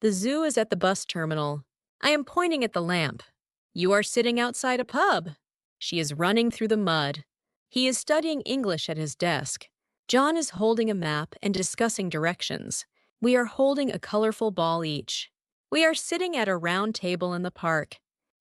The zoo is at the bus terminal. I am pointing at the lamp. You are sitting outside a pub. She is running through the mud. He is studying English at his desk. John is holding a map and discussing directions. We are holding a colorful ball each. We are sitting at a round table in the park.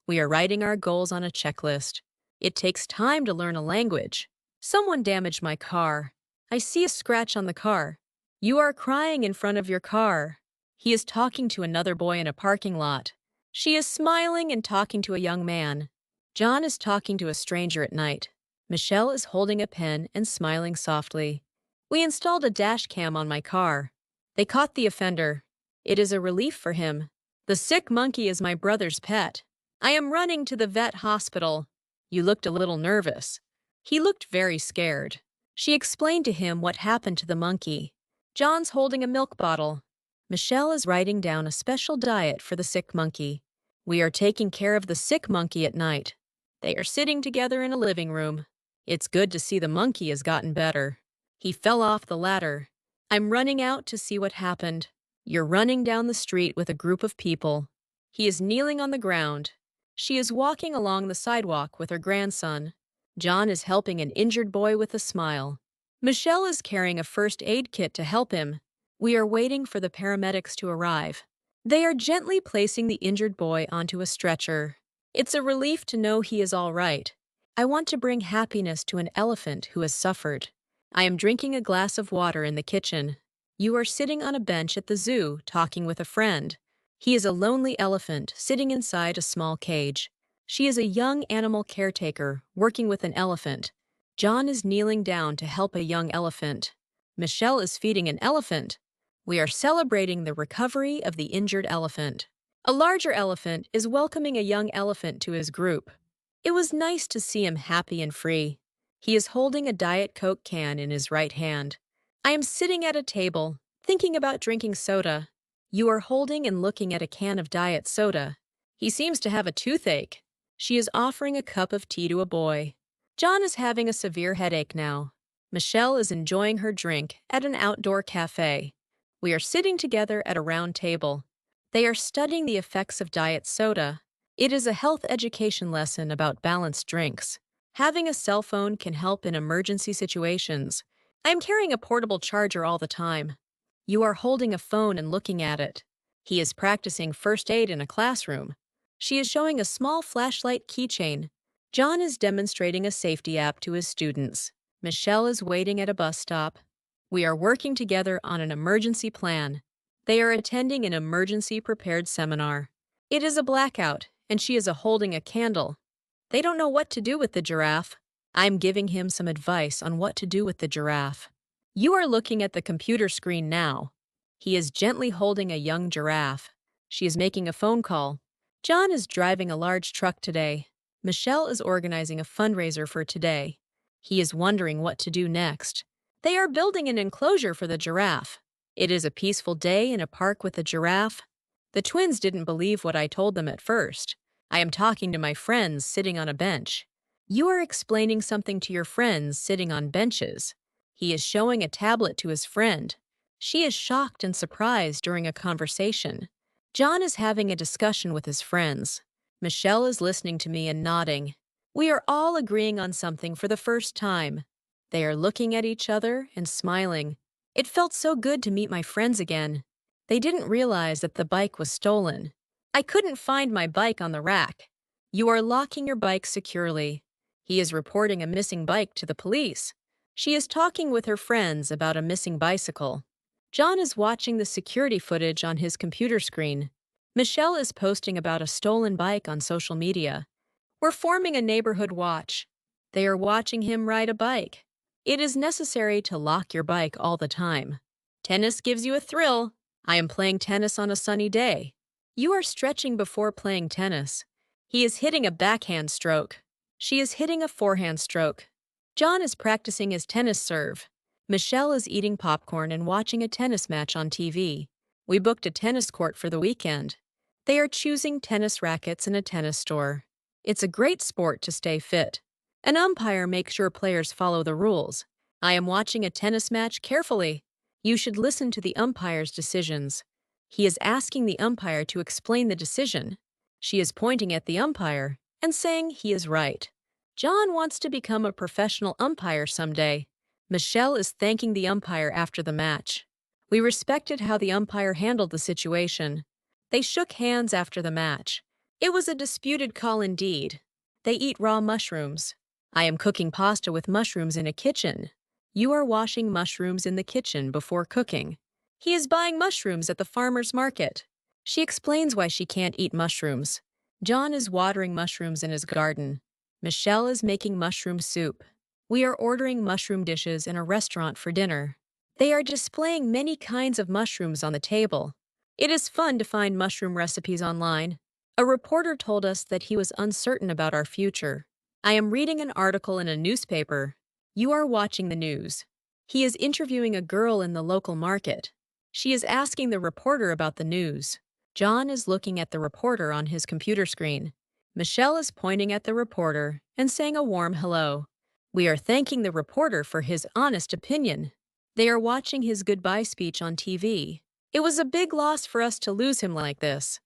We are writing our goals on a checklist. It takes time to learn a language. Someone damaged my car. I see a scratch on the car. You are crying in front of your car. He is talking to another boy in a parking lot. She is smiling and talking to a young man. John is talking to a stranger at night. Michelle is holding a pen and smiling softly. We installed a dash cam on my car. They caught the offender. It is a relief for him. The sick monkey is my brother's pet. I am running to the vet hospital. You looked a little nervous. He looked very scared. She explained to him what happened to the monkey. John's holding a milk bottle. Michelle is writing down a special diet for the sick monkey. We are taking care of the sick monkey at night. They are sitting together in a living room. It's good to see the monkey has gotten better. He fell off the ladder. I'm running out to see what happened. You're running down the street with a group of people. He is kneeling on the ground. She is walking along the sidewalk with her grandson. John is helping an injured boy with a smile. Michelle is carrying a first aid kit to help him. We are waiting for the paramedics to arrive. They are gently placing the injured boy onto a stretcher. It's a relief to know he is all right. I want to bring happiness to an elephant who has suffered. I am drinking a glass of water in the kitchen. You are sitting on a bench at the zoo talking with a friend. He is a lonely elephant sitting inside a small cage. She is a young animal caretaker working with an elephant. John is kneeling down to help a young elephant. Michelle is feeding an elephant. We are celebrating the recovery of the injured elephant. A larger elephant is welcoming a young elephant to his group. It was nice to see him happy and free. He is holding a Diet Coke can in his right hand. I am sitting at a table, thinking about drinking soda. You are holding and looking at a can of diet soda. He seems to have a toothache. She is offering a cup of tea to a boy. John is having a severe headache now. Michelle is enjoying her drink at an outdoor cafe. We are sitting together at a round table. They are studying the effects of diet soda. It is a health education lesson about balanced drinks. Having a cell phone can help in emergency situations. I am carrying a portable charger all the time. You are holding a phone and looking at it. He is practicing first aid in a classroom. She is showing a small flashlight keychain. John is demonstrating a safety app to his students. Michelle is waiting at a bus stop. We are working together on an emergency plan. They are attending an emergency prepared seminar. It is a blackout, and she is holding a candle. They don't know what to do with the giraffe. I'm giving him some advice on what to do with the giraffe. You are looking at the computer screen now. He is gently holding a young giraffe. She is making a phone call. John is driving a large truck today. Michelle is organizing a fundraiser for today. He is wondering what to do next. They are building an enclosure for the giraffe. It is a peaceful day in a park with a giraffe. The twins didn't believe what I told them at first. I am talking to my friends sitting on a bench. You are explaining something to your friends sitting on benches. He is showing a tablet to his friend. She is shocked and surprised during a conversation. John is having a discussion with his friends. Michelle is listening to me and nodding. We are all agreeing on something for the first time. They are looking at each other and smiling. It felt so good to meet my friends again. They didn't realize that the bike was stolen. I couldn't find my bike on the rack. You are locking your bike securely. He is reporting a missing bike to the police. She is talking with her friends about a missing bicycle. John is watching the security footage on his computer screen. Michelle is posting about a stolen bike on social media. We're forming a neighborhood watch. They are watching him ride a bike. It is necessary to lock your bike all the time. Tennis gives you a thrill. I am playing tennis on a sunny day. You are stretching before playing tennis. He is hitting a backhand stroke. She is hitting a forehand stroke. John is practicing his tennis serve. Michelle is eating popcorn and watching a tennis match on TV. We booked a tennis court for the weekend. They are choosing tennis rackets in a tennis store. It's a great sport to stay fit. An umpire makes sure players follow the rules. I am watching a tennis match carefully. You should listen to the umpire's decisions. He is asking the umpire to explain the decision. She is pointing at the umpire and saying he is right. John wants to become a professional umpire someday. Michelle is thanking the umpire after the match. We respected how the umpire handled the situation. They shook hands after the match. It was a disputed call indeed. They eat raw mushrooms. I am cooking pasta with mushrooms in a kitchen. You are washing mushrooms in the kitchen before cooking. He is buying mushrooms at the farmer's market. She explains why she can't eat mushrooms. John is watering mushrooms in his garden. Michelle is making mushroom soup. We are ordering mushroom dishes in a restaurant for dinner. They are displaying many kinds of mushrooms on the table. It is fun to find mushroom recipes online. A reporter told us that he was uncertain about our future. I am reading an article in a newspaper. You are watching the news. He is interviewing a girl in the local market. She is asking the reporter about the news. John is looking at the reporter on his computer screen. Michelle is pointing at the reporter and saying a warm hello. We are thanking the reporter for his honest opinion. They are watching his goodbye speech on TV. It was a big loss for us to lose him like this.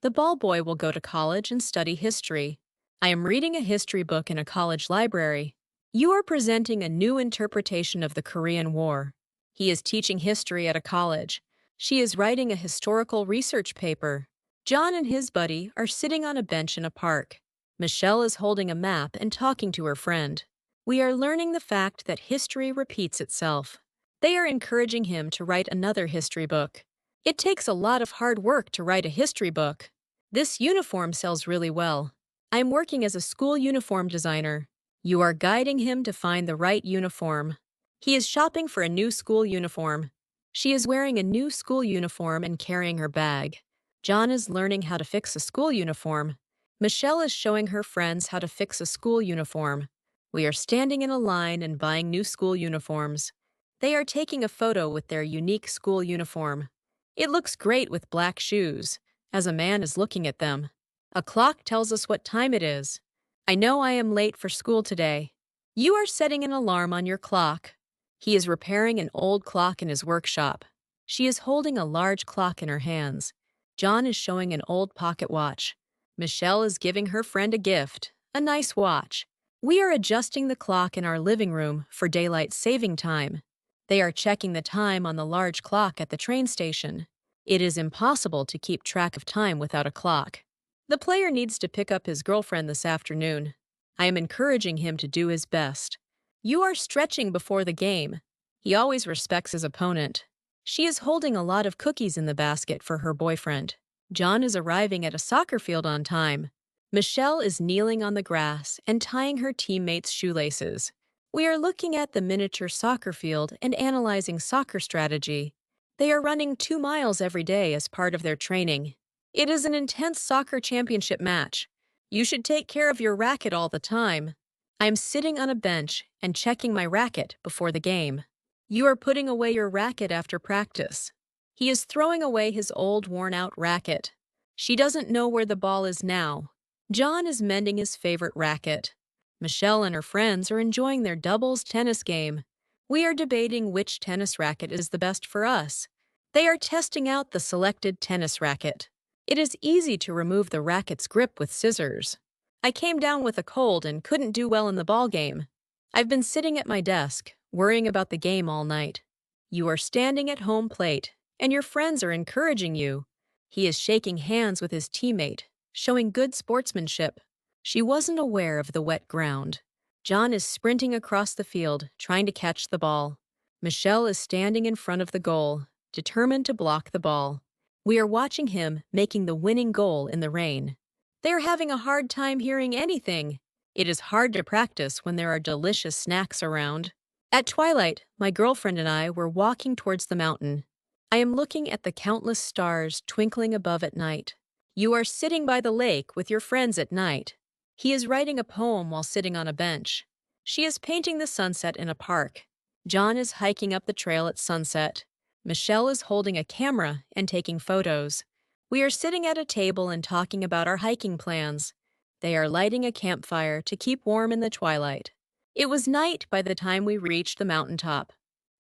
The ball boy will go to college and study history. I am reading a history book in a college library. You are presenting a new interpretation of the Korean War. He is teaching history at a college. She is writing a historical research paper. John and his buddy are sitting on a bench in a park. Michelle is holding a map and talking to her friend. We are learning the fact that history repeats itself. They are encouraging him to write another history book. It takes a lot of hard work to write a history book. This uniform sells really well. I'm working as a school uniform designer. You are guiding him to find the right uniform. He is shopping for a new school uniform. She is wearing a new school uniform and carrying her bag. John is learning how to fix a school uniform. Michelle is showing her friends how to fix a school uniform. We are standing in a line and buying new school uniforms. They are taking a photo with their unique school uniform. It looks great with black shoes, as a man is looking at them. A clock tells us what time it is. I know I am late for school today. You are setting an alarm on your clock. He is repairing an old clock in his workshop. She is holding a large clock in her hands. John is showing an old pocket watch. Michelle is giving her friend a gift, a nice watch. We are adjusting the clock in our living room for daylight saving time. They are checking the time on the large clock at the train station. It is impossible to keep track of time without a clock. The player needs to pick up his girlfriend this afternoon. I am encouraging him to do his best. You are stretching before the game. He always respects his opponent. She is holding a lot of cookies in the basket for her boyfriend. John is arriving at a soccer field on time. Michelle is kneeling on the grass and tying her teammates' shoelaces. We are looking at the miniature soccer field and analyzing soccer strategy. They are running 2 miles every day as part of their training. It is an intense soccer championship match. You should take care of your racket all the time. I am sitting on a bench and checking my racket before the game. You are putting away your racket after practice. He is throwing away his old worn-out racket. She doesn't know where the ball is now. John is mending his favorite racket. Michelle and her friends are enjoying their doubles tennis game. We are debating which tennis racket is the best for us. They are testing out the selected tennis racket. It is easy to remove the racket's grip with scissors. I came down with a cold and couldn't do well in the ball game. I've been sitting at my desk, worrying about the game all night. You are standing at home plate, and your friends are encouraging you. He is shaking hands with his teammate, showing good sportsmanship. She wasn't aware of the wet ground. John is sprinting across the field, trying to catch the ball. Michelle is standing in front of the goal, determined to block the ball. We are watching him making the winning goal in the rain. They are having a hard time hearing anything. It is hard to practice when there are delicious snacks around. At twilight, my girlfriend and I were walking towards the mountain. I am looking at the countless stars twinkling above at night. You are sitting by the lake with your friends at night. He is writing a poem while sitting on a bench. She is painting the sunset in a park. John is hiking up the trail at sunset. Michelle is holding a camera and taking photos. We are sitting at a table and talking about our hiking plans. They are lighting a campfire to keep warm in the twilight. It was night by the time we reached the mountaintop.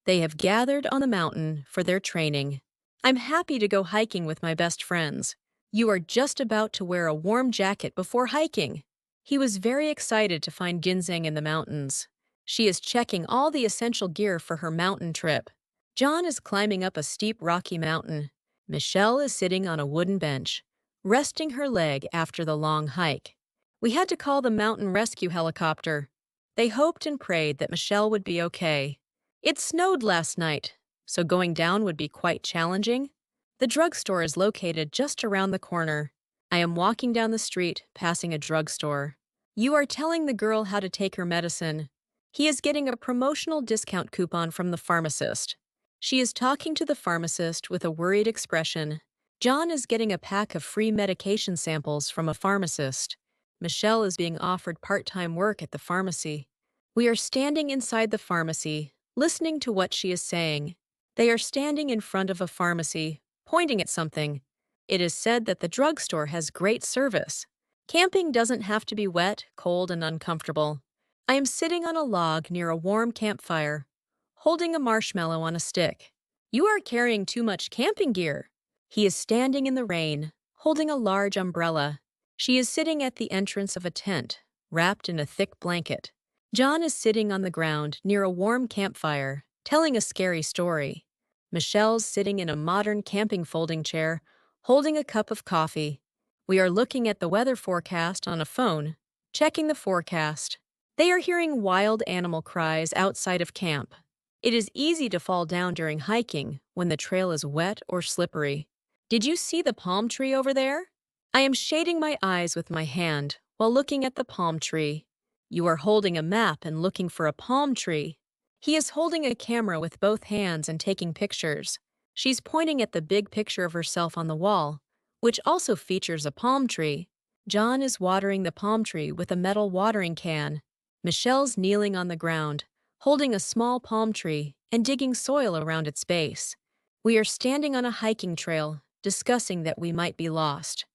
They have gathered on the mountain for their training. I'm happy to go hiking with my best friends. You are just about to wear a warm jacket before hiking. He was very excited to find ginseng in the mountains. She is checking all the essential gear for her mountain trip. John is climbing up a steep rocky mountain. Michelle is sitting on a wooden bench, resting her leg after the long hike. We had to call the mountain rescue helicopter. They hoped and prayed that Michelle would be okay. It snowed last night, so going down would be quite challenging. The drugstore is located just around the corner. I am walking down the street, passing a drugstore. You are telling the girl how to take her medicine. He is getting a promotional discount coupon from the pharmacist. She is talking to the pharmacist with a worried expression. John is getting a pack of free medication samples from a pharmacist. Michelle is being offered part-time work at the pharmacy. We are standing inside the pharmacy, listening to what she is saying. They are standing in front of a pharmacy, pointing at something. It is said that the drugstore has great service. Camping doesn't have to be wet, cold, and uncomfortable. I am sitting on a log near a warm campfire, holding a marshmallow on a stick. You are carrying too much camping gear. He is standing in the rain, holding a large umbrella. She is sitting at the entrance of a tent, wrapped in a thick blanket. John is sitting on the ground near a warm campfire, telling a scary story. Michelle's sitting in a modern camping folding chair, holding a cup of coffee. We are looking at the weather forecast on a phone, checking the forecast. They are hearing wild animal cries outside of camp. It is easy to fall down during hiking when the trail is wet or slippery. Did you see the palm tree over there? I am shading my eyes with my hand while looking at the palm tree. You are holding a map and looking for a palm tree. He is holding a camera with both hands and taking pictures. She's pointing at the big picture of herself on the wall, which also features a palm tree. John is watering the palm tree with a metal watering can. Michelle's kneeling on the ground, holding a small palm tree and digging soil around its base. We are standing on a hiking trail, discussing that we might be lost.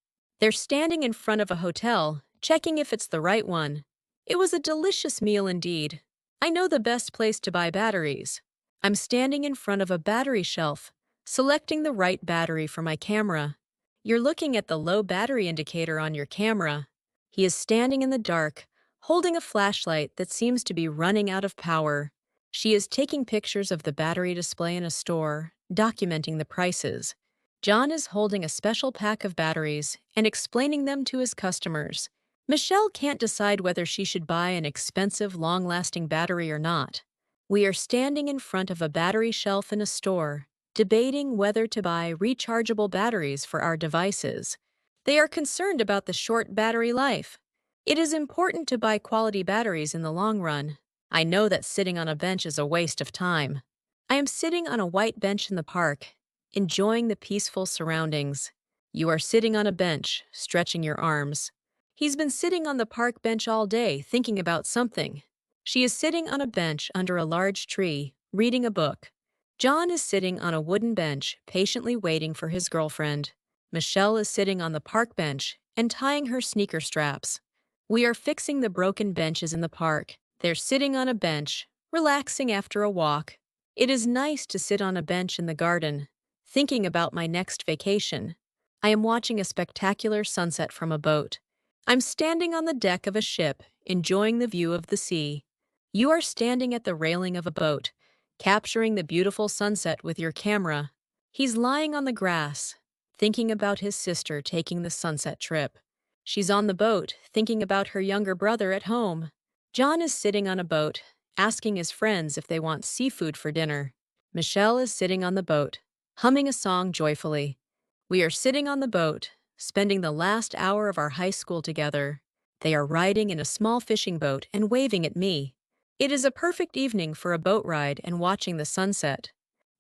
They're standing in front of a hotel, checking if it's the right one. It was a delicious meal indeed. I know the best place to buy batteries. I'm standing in front of a battery shelf, selecting the right battery for my camera. You're looking at the low battery indicator on your camera. He is standing in the dark, holding a flashlight that seems to be running out of power. She is taking pictures of the battery display in a store, documenting the prices. John is holding a special pack of batteries and explaining them to his customers. Michelle can't decide whether she should buy an expensive, long-lasting battery or not. We are standing in front of a battery shelf in a store, debating whether to buy rechargeable batteries for our devices. They are concerned about the short battery life. It is important to buy quality batteries in the long run. I know that sitting on a bench is a waste of time. I am sitting on a white bench in the park, enjoying the peaceful surroundings. You are sitting on a bench, stretching your arms. He's been sitting on the park bench all day, thinking about something. She is sitting on a bench under a large tree, reading a book. John is sitting on a wooden bench, patiently waiting for his girlfriend. Michelle is sitting on the park bench and tying her sneaker straps. We are fixing the broken benches in the park. They're sitting on a bench, relaxing after a walk. It is nice to sit on a bench in the garden, thinking about my next vacation. I am watching a spectacular sunset from a boat. I'm standing on the deck of a ship, enjoying the view of the sea. You are standing at the railing of a boat, capturing the beautiful sunset with your camera. He's lying on the grass, thinking about his sister taking the sunset trip. She's on the boat, thinking about her younger brother at home. John is sitting on a boat, asking his friends if they want seafood for dinner. Michelle is sitting on the boat, humming a song joyfully. We are sitting on the boat, spending the last hour of our high school together. They are riding in a small fishing boat and waving at me. It is a perfect evening for a boat ride and watching the sunset.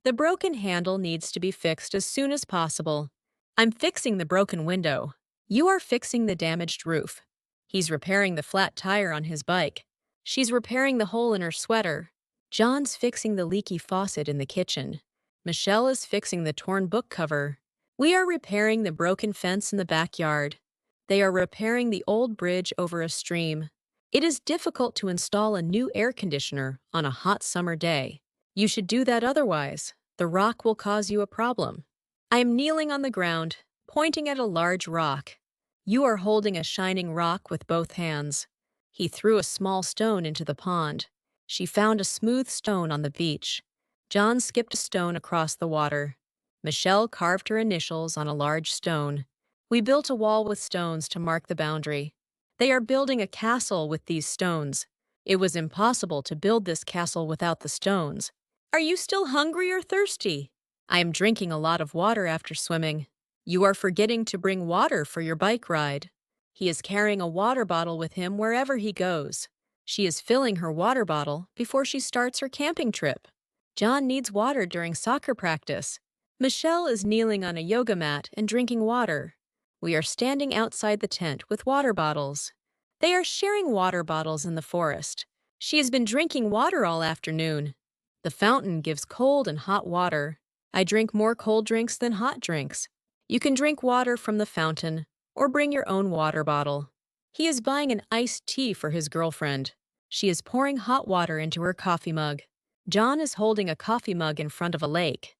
The broken handle needs to be fixed as soon as possible. I'm fixing the broken window. You are fixing the damaged roof. He's repairing the flat tire on his bike. She's repairing the hole in her sweater. John's fixing the leaky faucet in the kitchen. Michelle is fixing the torn book cover. We are repairing the broken fence in the backyard. They are repairing the old bridge over a stream. It is difficult to install a new air conditioner on a hot summer day. You should do that otherwise. The rock will cause you a problem. I am kneeling on the ground, pointing at a large rock. You are holding a shining rock with both hands. He threw a small stone into the pond. She found a smooth stone on the beach. John skipped a stone across the water. Michelle carved her initials on a large stone. We built a wall with stones to mark the boundary. They are building a castle with these stones. It was impossible to build this castle without the stones. Are you still hungry or thirsty? I am drinking a lot of water after swimming. You are forgetting to bring water for your bike ride. He is carrying a water bottle with him wherever he goes. She is filling her water bottle before she starts her camping trip. John needs water during soccer practice. Michelle is kneeling on a yoga mat and drinking water. We are standing outside the tent with water bottles. They are sharing water bottles in the forest. She has been drinking water all afternoon. The fountain gives cold and hot water. I drink more cold drinks than hot drinks. You can drink water from the fountain or bring your own water bottle. He is buying an iced tea for his girlfriend. She is pouring hot water into her coffee mug. John is holding a coffee mug in front of a lake.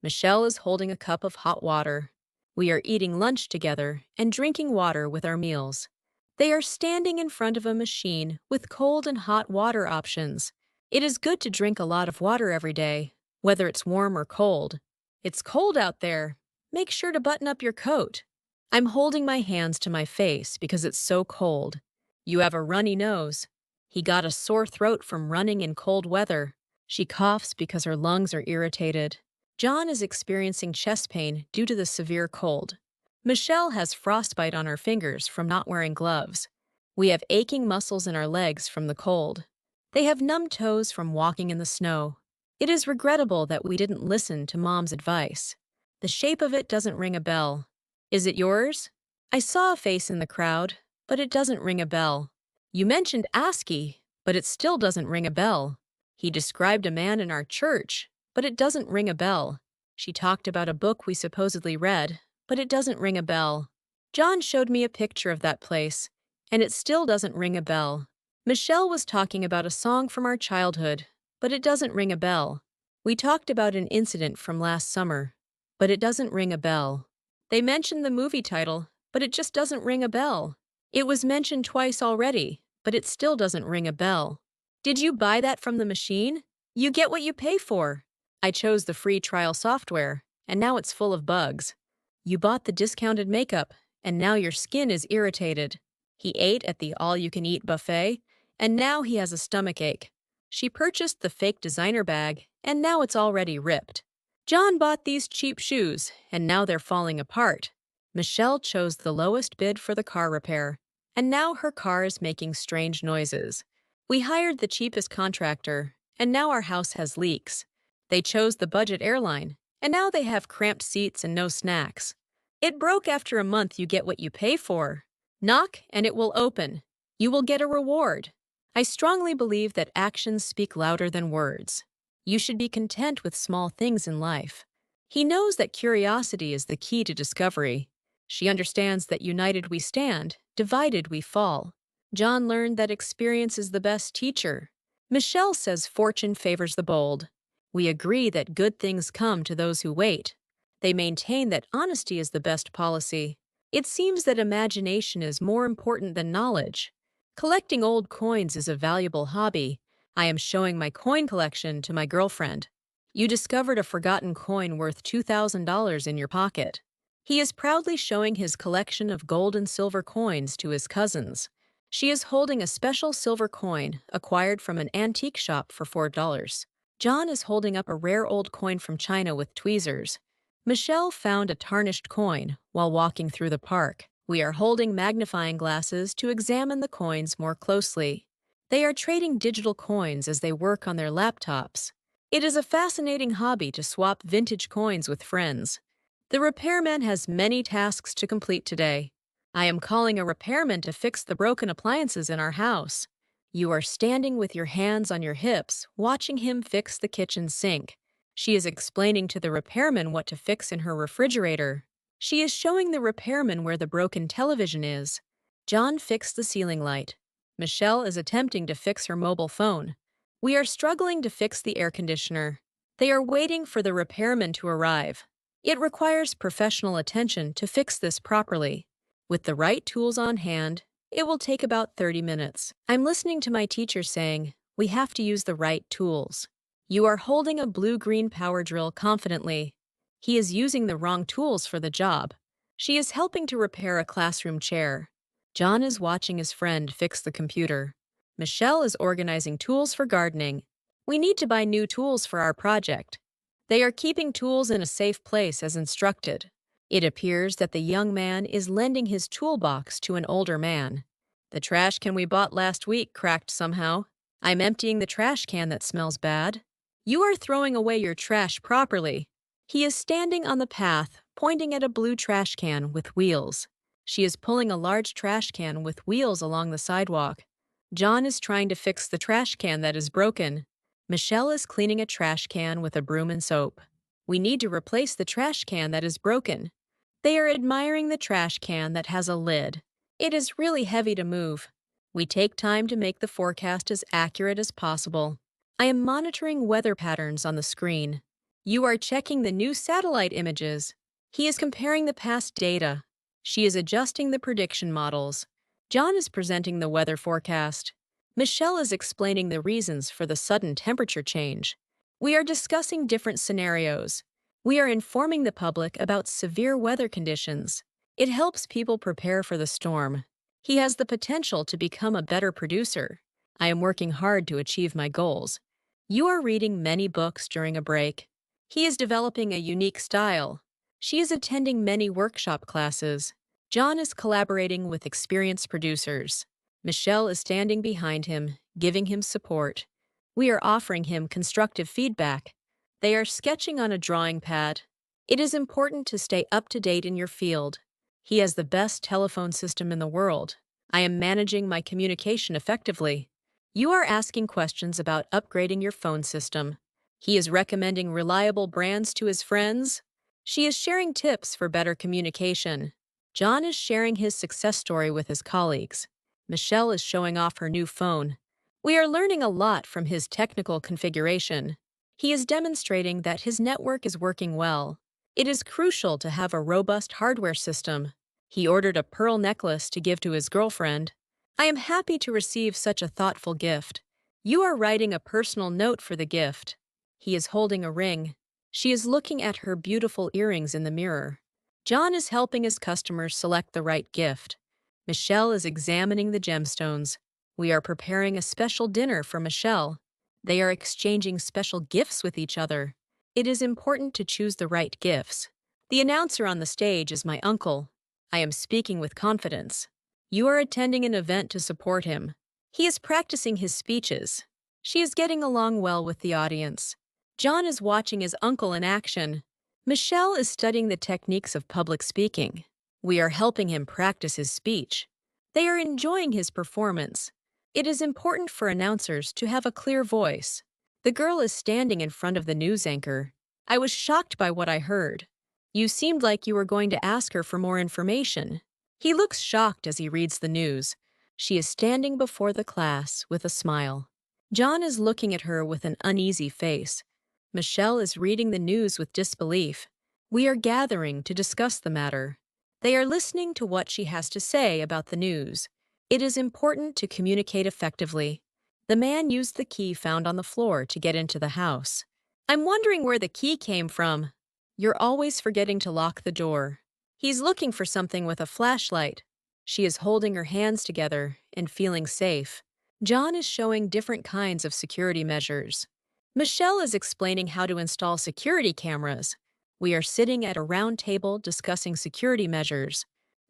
Michelle is holding a cup of hot water. We are eating lunch together and drinking water with our meals. They are standing in front of a machine with cold and hot water options. It is good to drink a lot of water every day, whether it's warm or cold. It's cold out there. Make sure to button up your coat. I'm holding my hands to my face because it's so cold. You have a runny nose. He got a sore throat from running in cold weather. She coughs because her lungs are irritated. John is experiencing chest pain due to the severe cold. Michelle has frostbite on her fingers from not wearing gloves. We have aching muscles in our legs from the cold. They have numb toes from walking in the snow. It is regrettable that we didn't listen to Mom's advice. The shape of it doesn't ring a bell. Is it yours? I saw a face in the crowd, but it doesn't ring a bell. You mentioned ASCII, but it still doesn't ring a bell. He described a man in our church, but it doesn't ring a bell. She talked about a book we supposedly read, but it doesn't ring a bell. John showed me a picture of that place, and it still doesn't ring a bell. Michelle was talking about a song from our childhood, but it doesn't ring a bell. We talked about an incident from last summer, but it doesn't ring a bell. They mentioned the movie title, but it just doesn't ring a bell. It was mentioned twice already, but it still doesn't ring a bell. Did you buy that from the machine? You get what you pay for. I chose the free trial software, and now it's full of bugs. You bought the discounted makeup, and now your skin is irritated. He ate at the all-you-can-eat buffet, and now he has a stomachache. She purchased the fake designer bag, and now it's already ripped. John bought these cheap shoes, and now they're falling apart. Michelle chose the lowest bid for the car repair, and now her car is making strange noises. We hired the cheapest contractor, and now our house has leaks. They chose the budget airline, and now they have cramped seats and no snacks. It broke after a month. You get what you pay for. Knock, and it will open. You will get a reward. I strongly believe that actions speak louder than words. You should be content with small things in life. He knows that curiosity is the key to discovery. She understands that united we stand, divided we fall. John learned that experience is the best teacher. Michelle says fortune favors the bold. We agree that good things come to those who wait. They maintain that honesty is the best policy. It seems that imagination is more important than knowledge. Collecting old coins is a valuable hobby. I am showing my coin collection to my girlfriend. You discovered a forgotten coin worth $2,000 in your pocket. He is proudly showing his collection of gold and silver coins to his cousins. She is holding a special silver coin acquired from an antique shop for $4. John is holding up a rare old coin from China with tweezers. Michelle found a tarnished coin while walking through the park. We are holding magnifying glasses to examine the coins more closely. They are trading digital coins as they work on their laptops. It is a fascinating hobby to swap vintage coins with friends. The repairman has many tasks to complete today. I am calling a repairman to fix the broken appliances in our house. You are standing with your hands on your hips, watching him fix the kitchen sink. She is explaining to the repairman what to fix in her refrigerator. She is showing the repairman where the broken television is. John fixed the ceiling light. Michelle is attempting to fix her mobile phone. We are struggling to fix the air conditioner. They are waiting for the repairman to arrive. It requires professional attention to fix this properly. With the right tools on hand, it will take about 30 minutes. I'm listening to my teacher saying, we have to use the right tools. You are holding a blue-green power drill confidently. He is using the wrong tools for the job. She is helping to repair a classroom chair. John is watching his friend fix the computer. Michelle is organizing tools for gardening. We need to buy new tools for our project. They are keeping tools in a safe place as instructed. It appears that the young man is lending his toolbox to an older man. The trash can we bought last week cracked somehow. I'm emptying the trash can that smells bad. You are throwing away your trash properly. He is standing on the path, pointing at a blue trash can with wheels. She is pulling a large trash can with wheels along the sidewalk. John is trying to fix the trash can that is broken. Michelle is cleaning a trash can with a broom and soap. We need to replace the trash can that is broken. They are admiring the trash can that has a lid. It is really heavy to move. We take time to make the forecast as accurate as possible. I am monitoring weather patterns on the screen. You are checking the new satellite images. He is comparing the past data. She is adjusting the prediction models. John is presenting the weather forecast. Michelle is explaining the reasons for the sudden temperature change. We are discussing different scenarios. We are informing the public about severe weather conditions. It helps people prepare for the storm. He has the potential to become a better producer. I am working hard to achieve my goals. You are reading many books during a break. He is developing a unique style. She is attending many workshop classes. John is collaborating with experienced producers. Michelle is standing behind him, giving him support. We are offering him constructive feedback. They are sketching on a drawing pad. It is important to stay up to date in your field. He has the best telephone system in the world. I am managing my communication effectively. You are asking questions about upgrading your phone system. He is recommending reliable brands to his friends. She is sharing tips for better communication. John is sharing his success story with his colleagues. Michelle is showing off her new phone. We are learning a lot from his technical configuration. He is demonstrating that his network is working well. It is crucial to have a robust hardware system. He ordered a pearl necklace to give to his girlfriend. I am happy to receive such a thoughtful gift. You are writing a personal note for the gift. He is holding a ring. She is looking at her beautiful earrings in the mirror. John is helping his customers select the right gift. Michelle is examining the gemstones. We are preparing a special dinner for Michelle. They are exchanging special gifts with each other. It is important to choose the right gifts. The announcer on the stage is my uncle. I am speaking with confidence. You are attending an event to support him. He is practicing his speeches. She is getting along well with the audience. John is watching his uncle in action. Michelle is studying the techniques of public speaking. We are helping him practice his speech. They are enjoying his performance. It is important for announcers to have a clear voice. The girl is standing in front of the news anchor. I was shocked by what I heard. You seemed like you were going to ask her for more information. He looks shocked as he reads the news. She is standing before the class with a smile. John is looking at her with an uneasy face. Michelle is reading the news with disbelief. We are gathering to discuss the matter. They are listening to what she has to say about the news. It is important to communicate effectively. The man used the key found on the floor to get into the house. I'm wondering where the key came from. You're always forgetting to lock the door. He's looking for something with a flashlight. She is holding her hands together and feeling safe. John is showing different kinds of security measures. Michelle is explaining how to install security cameras. We are sitting at a round table discussing security measures.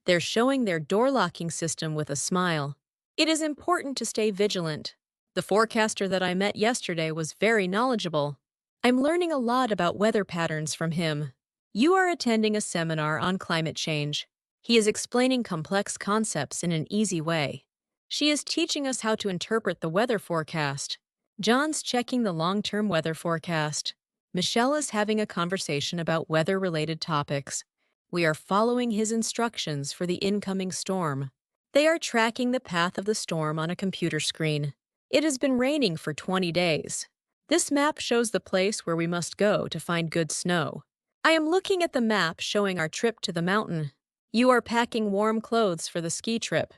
They're showing their door locking system with a smile. It is important to stay vigilant. The forecaster that I met yesterday was very knowledgeable. I'm learning a lot about weather patterns from him. You are attending a seminar on climate change. He is explaining complex concepts in an easy way. She is teaching us how to interpret the weather forecast. John's checking the long-term weather forecast. Michelle is having a conversation about weather-related topics. We are following his instructions for the incoming storm. They are tracking the path of the storm on a computer screen. It has been raining for 20 days. This map shows the place where we must go to find good snow. I am looking at the map showing our trip to the mountain. You are packing warm clothes for the ski trip.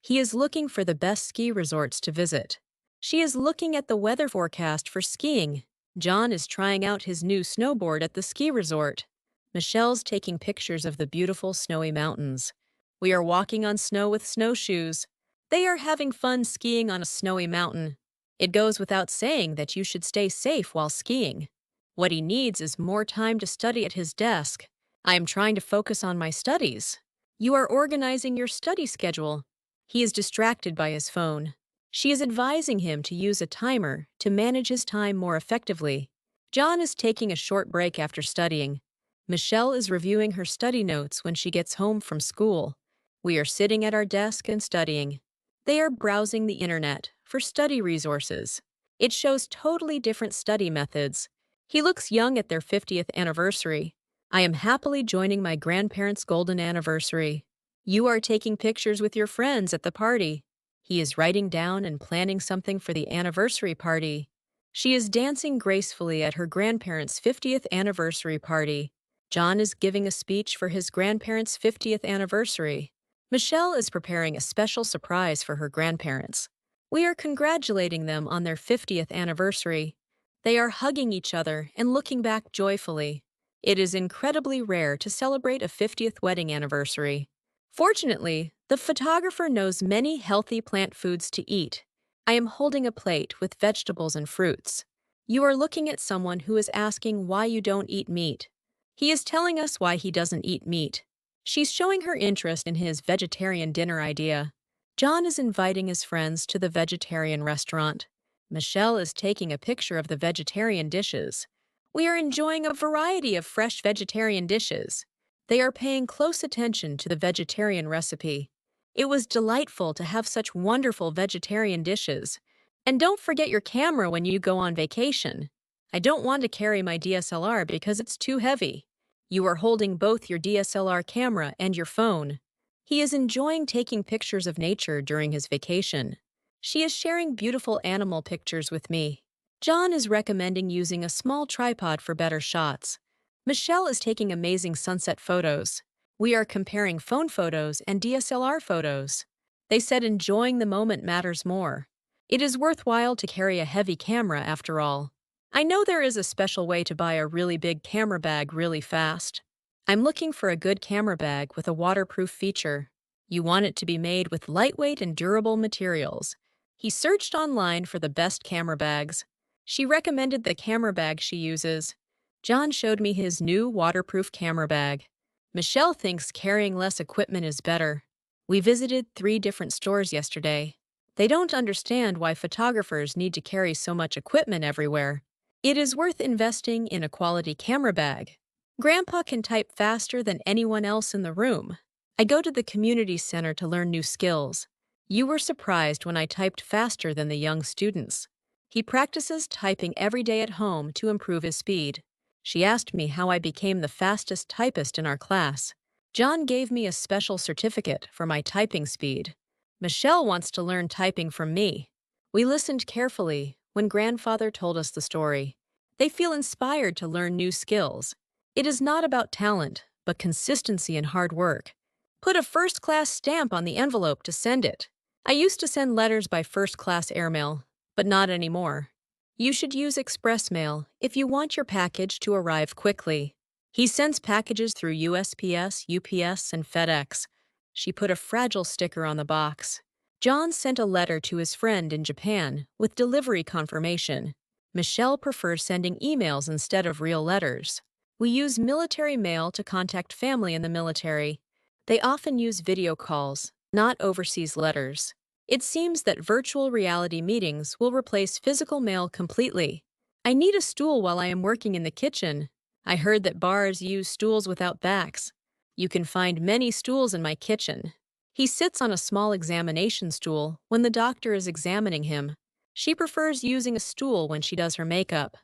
He is looking for the best ski resorts to visit. She is looking at the weather forecast for skiing. John is trying out his new snowboard at the ski resort. Michelle's taking pictures of the beautiful snowy mountains. We are walking on snow with snowshoes. They are having fun skiing on a snowy mountain. It goes without saying that you should stay safe while skiing. What he needs is more time to study at his desk. I am trying to focus on my studies. You are organizing your study schedule. He is distracted by his phone. She is advising him to use a timer to manage his time more effectively. John is taking a short break after studying. Michelle is reviewing her study notes when she gets home from school. We are sitting at our desk and studying. They are browsing the internet for study resources. It shows totally different study methods. He looks young at their 50th anniversary. I am happily joining my grandparents' golden anniversary. You are taking pictures with your friends at the party. He is writing down and planning something for the anniversary party. She is dancing gracefully at her grandparents' 50th anniversary party. John is giving a speech for his grandparents' 50th anniversary. Michelle is preparing a special surprise for her grandparents. We are congratulating them on their 50th anniversary. They are hugging each other and looking back joyfully. It is incredibly rare to celebrate a 50th wedding anniversary. Fortunately, the photographer knows many healthy plant foods to eat. I am holding a plate with vegetables and fruits. You are looking at someone who is asking why you don't eat meat. He is telling us why he doesn't eat meat. She's showing her interest in his vegetarian dinner idea. John is inviting his friends to the vegetarian restaurant. Michelle is taking a picture of the vegetarian dishes. We are enjoying a variety of fresh vegetarian dishes. They are paying close attention to the vegetarian recipe. It was delightful to have such wonderful vegetarian dishes. And don't forget your camera when you go on vacation. I don't want to carry my DSLR because it's too heavy. You are holding both your DSLR camera and your phone. He is enjoying taking pictures of nature during his vacation. She is sharing beautiful animal pictures with me. John is recommending using a small tripod for better shots. Michelle is taking amazing sunset photos. We are comparing phone photos and DSLR photos. They said enjoying the moment matters more. It is worthwhile to carry a heavy camera after all. I know there is a special way to buy a really big camera bag really fast. I'm looking for a good camera bag with a waterproof feature. You want it to be made with lightweight and durable materials. He searched online for the best camera bags. She recommended the camera bag she uses. John showed me his new waterproof camera bag. Michelle thinks carrying less equipment is better. We visited 3 different stores yesterday. They don't understand why photographers need to carry so much equipment everywhere. It is worth investing in a quality camera bag. Grandpa can type faster than anyone else in the room. I go to the community center to learn new skills. You were surprised when I typed faster than the young students. He practices typing every day at home to improve his speed. She asked me how I became the fastest typist in our class. John gave me a special certificate for my typing speed. Michelle wants to learn typing from me. We listened carefully when grandfather told us the story. They feel inspired to learn new skills. It is not about talent, but consistency and hard work. Put a first-class stamp on the envelope to send it. I used to send letters by first-class airmail, but not anymore. You should use express mail if you want your package to arrive quickly. He sends packages through USPS, UPS, and FedEx. She put a fragile sticker on the box. John sent a letter to his friend in Japan with delivery confirmation. Michelle prefers sending emails instead of real letters. We use military mail to contact family in the military. They often use video calls, not overseas letters. It seems that virtual reality meetings will replace physical mail completely. I need a stool while I am working in the kitchen. I heard that bars use stools without backs. You can find many stools in my kitchen. He sits on a small examination stool when the doctor is examining him. She prefers using a stool when she does her makeup.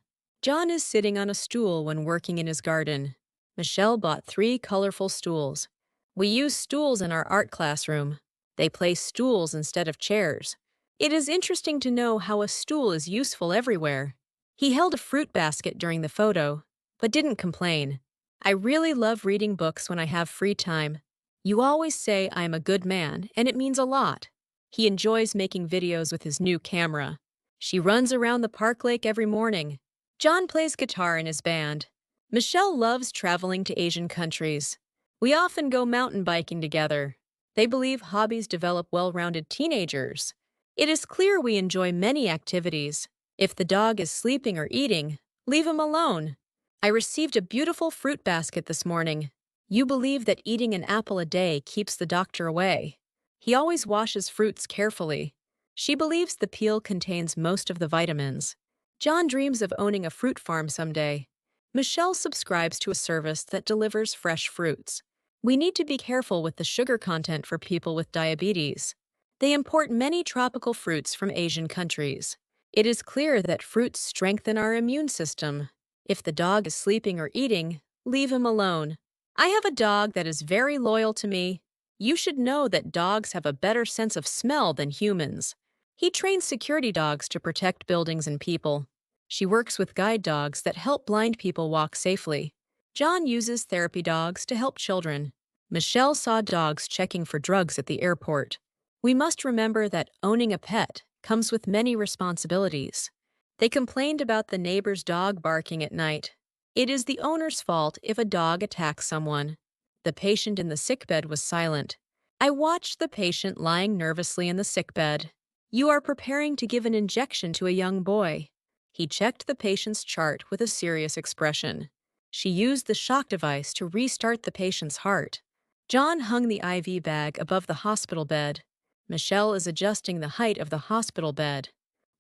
John is sitting on a stool when working in his garden. Michelle bought 3 colorful stools. We use stools in our art classroom. They place stools instead of chairs. It is interesting to know how a stool is useful everywhere. He held a fruit basket during the photo, but didn't complain. I really love reading books when I have free time. You always say I am a good man, and it means a lot. He enjoys making videos with his new camera. She runs around the park lake every morning. John plays guitar in his band. Michelle loves traveling to Asian countries. We often go mountain biking together. They believe hobbies develop well-rounded teenagers. It is clear we enjoy many activities. If the dog is sleeping or eating, leave him alone. I received a beautiful fruit basket this morning. You believe that eating an apple a day keeps the doctor away. He always washes fruits carefully. She believes the peel contains most of the vitamins. John dreams of owning a fruit farm someday. Michelle subscribes to a service that delivers fresh fruits. We need to be careful with the sugar content for people with diabetes. They import many tropical fruits from Asian countries. It is clear that fruits strengthen our immune system. If the dog is sleeping or eating, leave him alone. I have a dog that is very loyal to me. You should know that dogs have a better sense of smell than humans. He trains security dogs to protect buildings and people. She works with guide dogs that help blind people walk safely. John uses therapy dogs to help children. Michelle saw dogs checking for drugs at the airport. We must remember that owning a pet comes with many responsibilities. They complained about the neighbor's dog barking at night. It is the owner's fault if a dog attacks someone. The patient in the sickbed was silent. I watched the patient lying nervously in the sickbed. You are preparing to give an injection to a young boy. He checked the patient's chart with a serious expression. She used the shock device to restart the patient's heart. John hung the IV bag above the hospital bed. Michelle is adjusting the height of the hospital bed.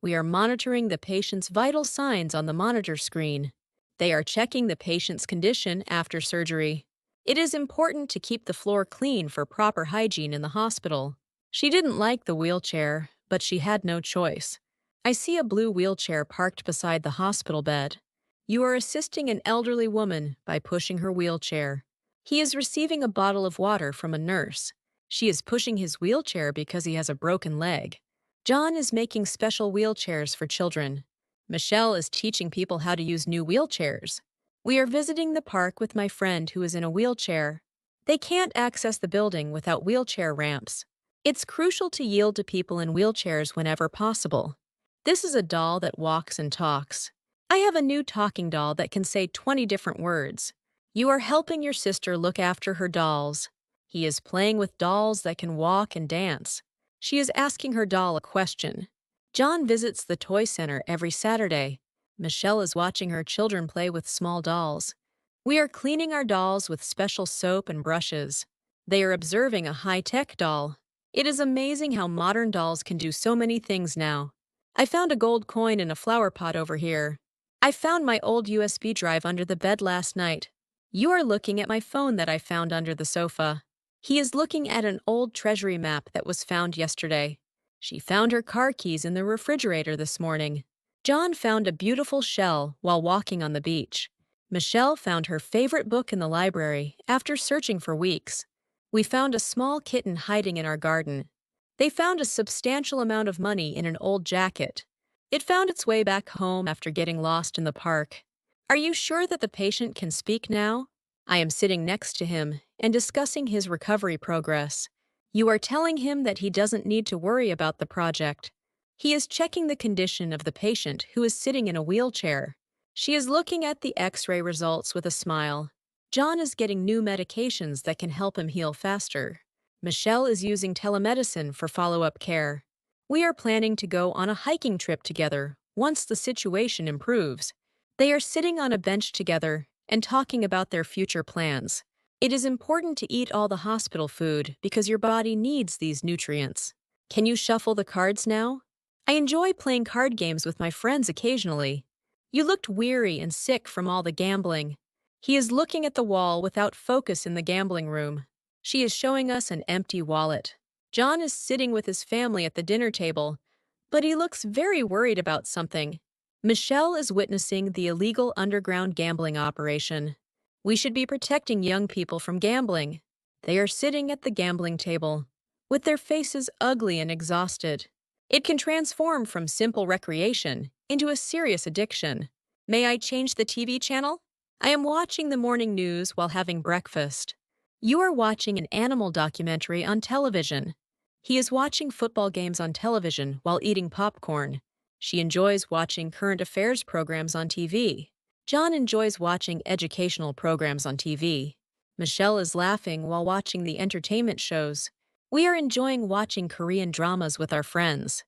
We are monitoring the patient's vital signs on the monitor screen. They are checking the patient's condition after surgery. It is important to keep the floor clean for proper hygiene in the hospital. She didn't like the wheelchair, but she had no choice. I see a blue wheelchair parked beside the hospital bed. You are assisting an elderly woman by pushing her wheelchair. He is receiving a bottle of water from a nurse. She is pushing his wheelchair because he has a broken leg. John is making special wheelchairs for children. Michelle is teaching people how to use new wheelchairs. We are visiting the park with my friend who is in a wheelchair. They can't access the building without wheelchair ramps. It's crucial to yield to people in wheelchairs whenever possible. This is a doll that walks and talks. I have a new talking doll that can say 20 different words. You are helping your sister look after her dolls. He is playing with dolls that can walk and dance. She is asking her doll a question. John visits the toy center every Saturday. Michelle is watching her children play with small dolls. We are cleaning our dolls with special soap and brushes. They are observing a high-tech doll. It is amazing how modern dolls can do so many things now. I found a gold coin in a flower pot over here. I found my old USB drive under the bed last night. You are looking at my phone that I found under the sofa. He is looking at an old treasury map that was found yesterday. She found her car keys in the refrigerator this morning. John found a beautiful shell while walking on the beach. Michelle found her favorite book in the library after searching for weeks. We found a small kitten hiding in our garden. They found a substantial amount of money in an old jacket. It found its way back home after getting lost in the park. Are you sure that the patient can speak now? I am sitting next to him and discussing his recovery progress. You are telling him that he doesn't need to worry about the project. He is checking the condition of the patient who is sitting in a wheelchair. She is looking at the X-ray results with a smile. John is getting new medications that can help him heal faster. Michelle is using telemedicine for follow-up care. We are planning to go on a hiking trip together once the situation improves. They are sitting on a bench together and talking about their future plans. It is important to eat all the hospital food because your body needs these nutrients. Can you shuffle the cards now? I enjoy playing card games with my friends occasionally. You looked weary and sick from all the gambling. He is looking at the wall without focus in the gambling room. She is showing us an empty wallet. John is sitting with his family at the dinner table, but he looks very worried about something. Michelle is witnessing the illegal underground gambling operation. We should be protecting young people from gambling. They are sitting at the gambling table, with their faces ugly and exhausted. It can transform from simple recreation into a serious addiction. May I change the TV channel? I am watching the morning news while having breakfast. You are watching an animal documentary on television. He is watching football games on television while eating popcorn. She enjoys watching current affairs programs on TV. John enjoys watching educational programs on TV. Michelle is laughing while watching the entertainment shows. We are enjoying watching Korean dramas with our friends.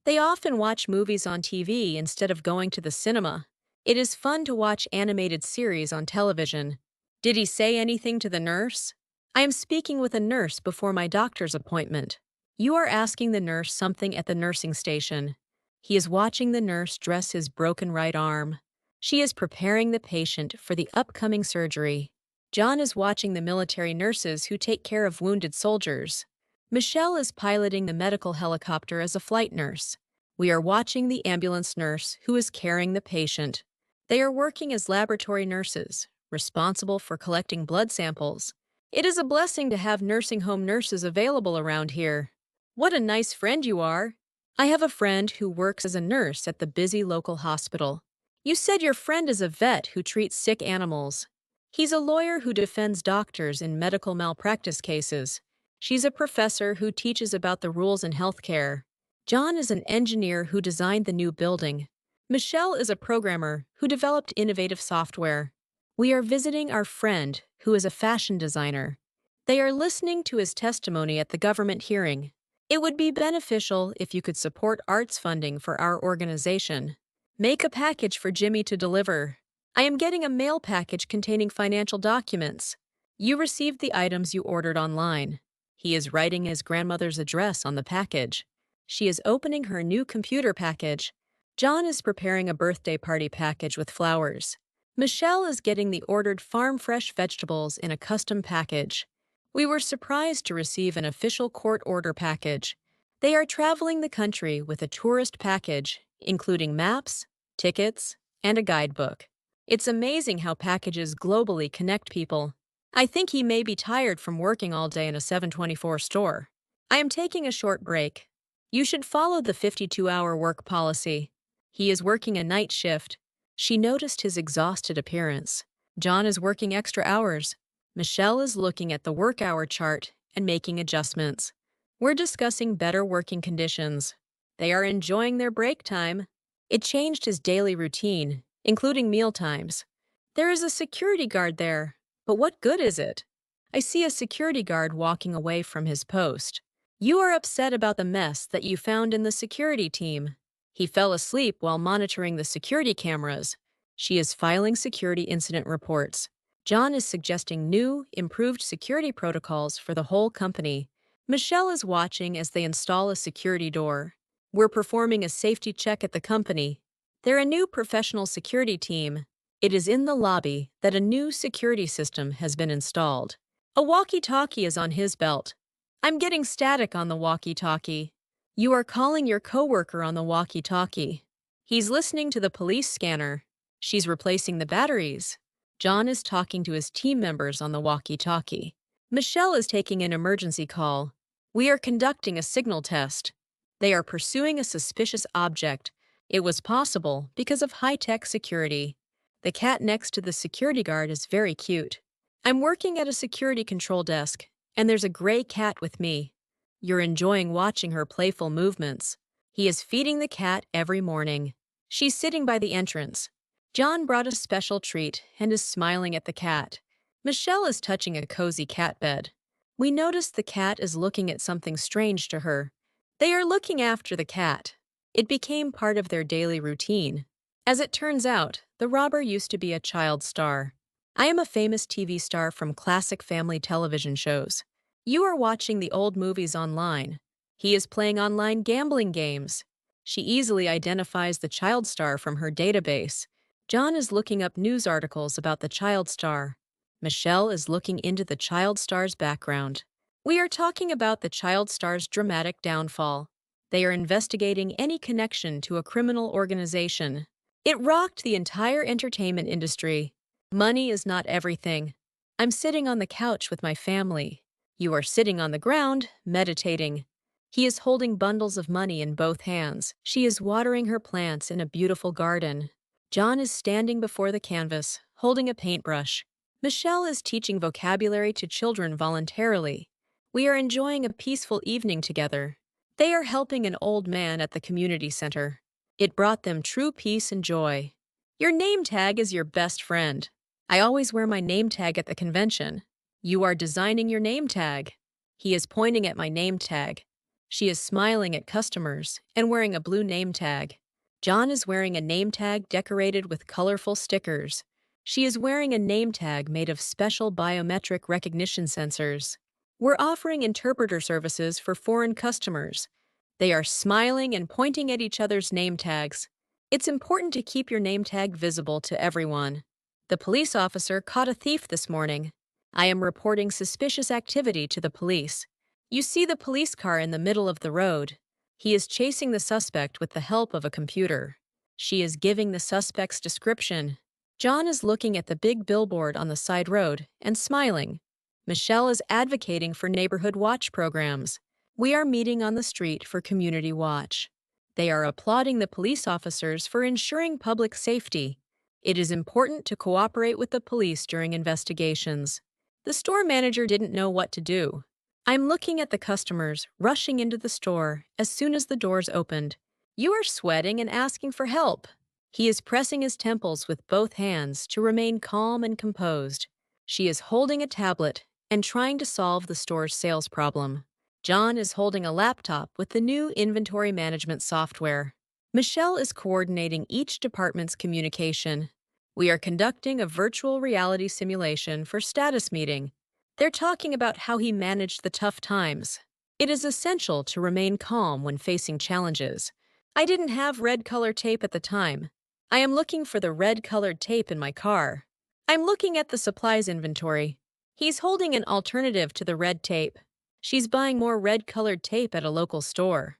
They often watch movies on TV instead of going to the cinema. It is fun to watch animated series on television. Did he say anything to the nurse? I am speaking with a nurse before my doctor's appointment. You are asking the nurse something at the nursing station. He is watching the nurse dress his broken right arm. She is preparing the patient for the upcoming surgery. John is watching the military nurses who take care of wounded soldiers. Michelle is piloting the medical helicopter as a flight nurse. We are watching the ambulance nurse who is carrying the patient. They are working as laboratory nurses, responsible for collecting blood samples. It is a blessing to have nursing home nurses available around here. What a nice friend you are. I have a friend who works as a nurse at the busy local hospital. You said your friend is a vet who treats sick animals. He's a lawyer who defends doctors in medical malpractice cases. She's a professor who teaches about the rules in healthcare. John is an engineer who designed the new building. Michelle is a programmer who developed innovative software. We are visiting our friend who is a fashion designer. They are listening to his testimony at the government hearing. It would be beneficial if you could support arts funding for our organization. Make a package for Jimmy to deliver. I am getting a mail package containing financial documents. You received the items you ordered online. He is writing his grandmother's address on the package. She is opening her new computer package. John is preparing a birthday party package with flowers. Michelle is getting the ordered farm-fresh vegetables in a custom package. We were surprised to receive an official court order package. They are traveling the country with a tourist package, including maps, tickets, and a guidebook. It's amazing how packages globally connect people. I think he may be tired from working all day in a 7/24 store. I am taking a short break. You should follow the 52-hour work policy. He is working a night shift. She noticed his exhausted appearance. John is working extra hours. Michelle is looking at the work hour chart and making adjustments. We're discussing better working conditions. They are enjoying their break time. It changed his daily routine, including meal times. There is a security guard there, but what good is it? I see a security guard walking away from his post. You are upset about the mess that you found in the security team. He fell asleep while monitoring the security cameras. She is filing security incident reports. John is suggesting new, improved security protocols for the whole company. Michelle is watching as they install a security door. We're performing a safety check at the company. They're a new professional security team. It is in the lobby that a new security system has been installed. A walkie-talkie is on his belt. I'm getting static on the walkie-talkie. You are calling your coworker on the walkie-talkie. He's listening to the police scanner. She's replacing the batteries. John is talking to his team members on the walkie-talkie. Michelle is taking an emergency call. We are conducting a signal test. They are pursuing a suspicious object. It was possible because of high-tech security. The cat next to the security guard is very cute. I'm working at a security control desk, and there's a gray cat with me. You're enjoying watching her playful movements. He is feeding the cat every morning. She's sitting by the entrance. John brought a special treat and is smiling at the cat. Michelle is touching a cozy cat bed. We notice the cat is looking at something strange to her. They are looking after the cat. It became part of their daily routine. As it turns out, the robber used to be a child star. I am a famous TV star from classic family television shows. You are watching the old movies online. He is playing online gambling games. She easily identifies the child star from her database. John is looking up news articles about the child star. Michelle is looking into the child star's background. We are talking about the child star's dramatic downfall. They are investigating any connection to a criminal organization. It rocked the entire entertainment industry. Money is not everything. I'm sitting on the couch with my family. You are sitting on the ground, meditating. He is holding bundles of money in both hands. She is watering her plants in a beautiful garden. John is standing before the canvas, holding a paintbrush. Michelle is teaching vocabulary to children voluntarily. We are enjoying a peaceful evening together. They are helping an old man at the community center. It brought them true peace and joy. Your name tag is your best friend. I always wear my name tag at the convention. You are designing your name tag. He is pointing at my name tag. She is smiling at customers and wearing a blue name tag. John is wearing a name tag decorated with colorful stickers. She is wearing a name tag made of special biometric recognition sensors. We're offering interpreter services for foreign customers. They are smiling and pointing at each other's name tags. It's important to keep your name tag visible to everyone. The police officer caught a thief this morning. I am reporting suspicious activity to the police. You see the police car in the middle of the road. He is chasing the suspect with the help of a computer. She is giving the suspect's description. John is looking at the big billboard on the side road and smiling. Michelle is advocating for neighborhood watch programs. We are meeting on the street for community watch. They are applauding the police officers for ensuring public safety. It is important to cooperate with the police during investigations. The store manager didn't know what to do. I'm looking at the customers rushing into the store as soon as the doors opened. You are sweating and asking for help. He is pressing his temples with both hands to remain calm and composed. She is holding a tablet and trying to solve the store's sales problem. John is holding a laptop with the new inventory management software. Michelle is coordinating each department's communication. We are conducting a virtual reality simulation for status meeting. They're talking about how he managed the tough times. It is essential to remain calm when facing challenges. I didn't have red color tape at the time. I am looking for the red colored tape in my car. I'm looking at the supplies inventory. He's holding an alternative to the red tape. She's buying more red colored tape at a local store.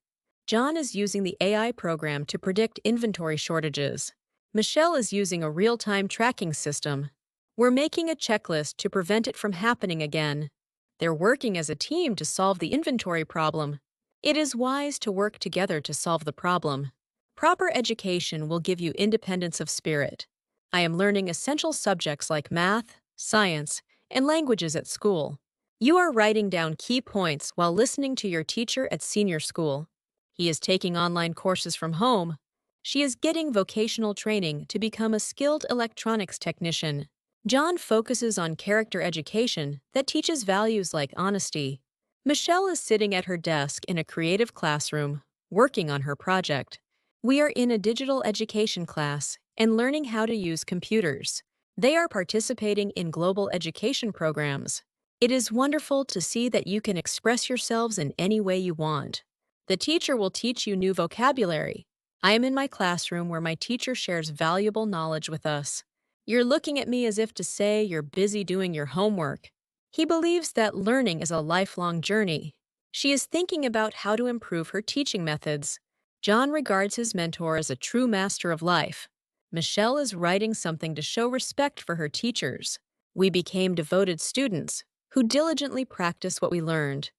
John is using the AI program to predict inventory shortages. Michelle is using a real-time tracking system. We're making a checklist to prevent it from happening again. They're working as a team to solve the inventory problem. It is wise to work together to solve the problem. Proper education will give you independence of spirit. I am learning essential subjects like math, science, and languages at school. You are writing down key points while listening to your teacher at senior school. He is taking online courses from home. She is getting vocational training to become a skilled electronics technician. John focuses on character education that teaches values like honesty. Michelle is sitting at her desk in a creative classroom, working on her project. We are in a digital education class and learning how to use computers. They are participating in global education programs. It is wonderful to see that you can express yourselves in any way you want. The teacher will teach you new vocabulary. I am in my classroom where my teacher shares valuable knowledge with us. You're looking at me as if to say you're busy doing your homework. He believes that learning is a lifelong journey. She is thinking about how to improve her teaching methods. John regards his mentor as a true master of life. Michelle is writing something to show respect for her teachers. We became devoted students who diligently practice what we learned.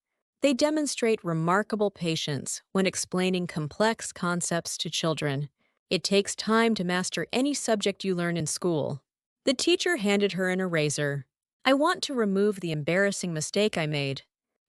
They demonstrate remarkable patience when explaining complex concepts to children. It takes time to master any subject you learn in school. The teacher handed her an eraser. I want to remove the embarrassing mistake I made.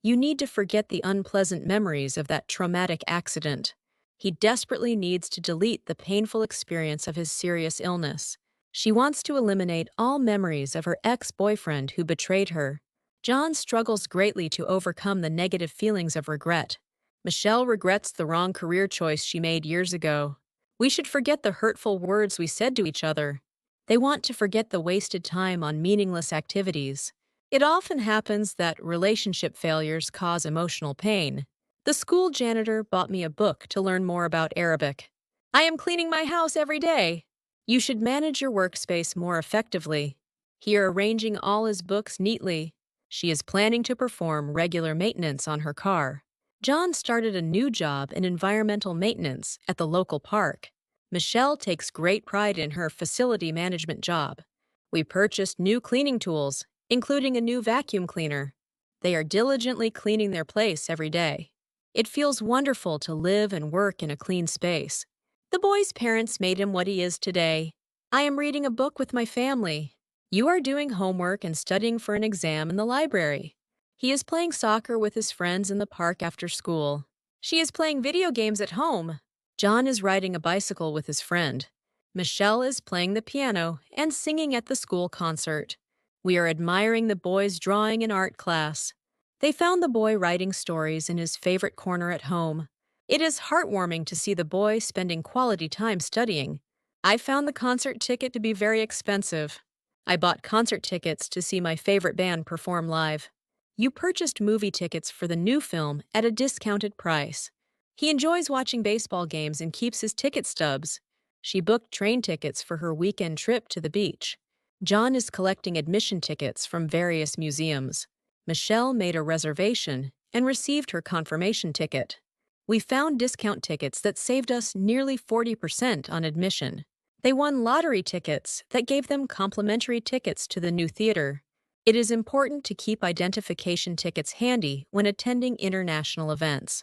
You need to forget the unpleasant memories of that traumatic accident. He desperately needs to delete the painful experience of his serious illness. She wants to eliminate all memories of her ex-boyfriend who betrayed her. John struggles greatly to overcome the negative feelings of regret. Michelle regrets the wrong career choice she made years ago. We should forget the hurtful words we said to each other. They want to forget the wasted time on meaningless activities. It often happens that relationship failures cause emotional pain. The school janitor bought me a book to learn more about Arabic. I am cleaning my house every day. You should manage your workspace more effectively. Here, arranging all his books neatly. She is planning to perform regular maintenance on her car. John started a new job in environmental maintenance at the local park. Michelle takes great pride in her facility management job. We purchased new cleaning tools, including a new vacuum cleaner. They are diligently cleaning their place every day. It feels wonderful to live and work in a clean space. The boy's parents made him what he is today. I am reading a book with my family. You are doing homework and studying for an exam in the library. He is playing soccer with his friends in the park after school. She is playing video games at home. John is riding a bicycle with his friend. Michelle is playing the piano and singing at the school concert. We are admiring the boy's drawing in art class. They found the boy writing stories in his favorite corner at home. It is heartwarming to see the boy spending quality time studying. I found the concert ticket to be very expensive. I bought concert tickets to see my favorite band perform live. You purchased movie tickets for the new film at a discounted price. He enjoys watching baseball games and keeps his ticket stubs. She booked train tickets for her weekend trip to the beach. John is collecting admission tickets from various museums. Michelle made a reservation and received her confirmation ticket. We found discount tickets that saved us nearly 40% on admission. They won lottery tickets that gave them complimentary tickets to the new theater. It is important to keep identification tickets handy when attending international events.